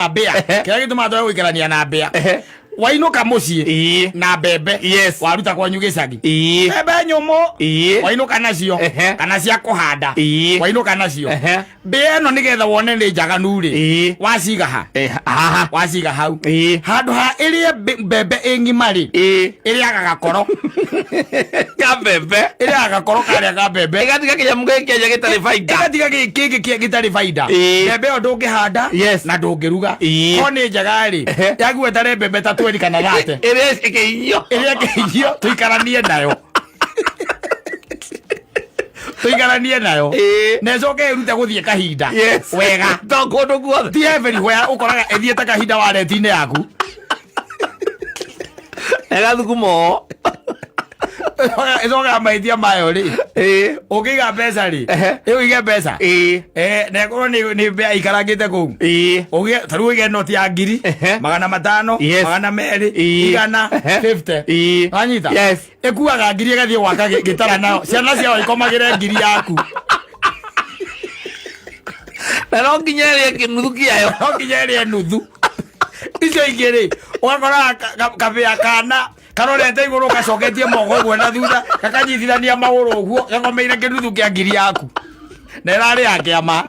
Abea kila kitu matwa guikarania na abea wainuka mucii na mbembe waruta kwanyu gicagi mbembe nyumu wainuka nacio kana cia kuhanda wainuka nacio mbea ino nigetha wone ni njaganu ri waciga ha waciga hau handu ha irie mbembe ingimari iria gagakoro ka mbembe iria gagakoro karia ka mbembe igatiga kinyamu gĩkĩ gĩtarĩ baida igatiga gĩkĩ gĩtarĩ baida mbembe ĩyo ndũngĩhanda na ndũngĩruga ko nĩ njega ri yaguo tare mbembe ta 20 kana 30 iria kĩiyo tuikaranie nayo tuikaranie nayo necoke irute guthie kahinda wega to kundu guothe ti everywhere ukoraga ethiete kahinda waleti-inĩ yaku egathukumo icoka maitia mayo ri ukiiga mbeca ri uige mbeca na korwo ni mbea ikarangite kuu ugie taru uige noti ya 100 magana 500 magana 2 igana 50 anyita ikuaga 100 igathie gwaka gitara nayo ciana ciao ikomagire 100 yaku na no nginyerie kinuthu kiayo no nginyerie nuthu icio igiri ugakora kabea kana karorete iguru gacoketie moko ũguo na thutha gakanyitithania magũrũ ũguo gakomeire kĩnuthu kĩa 100 yaku na ĩrarĩ ya kĩama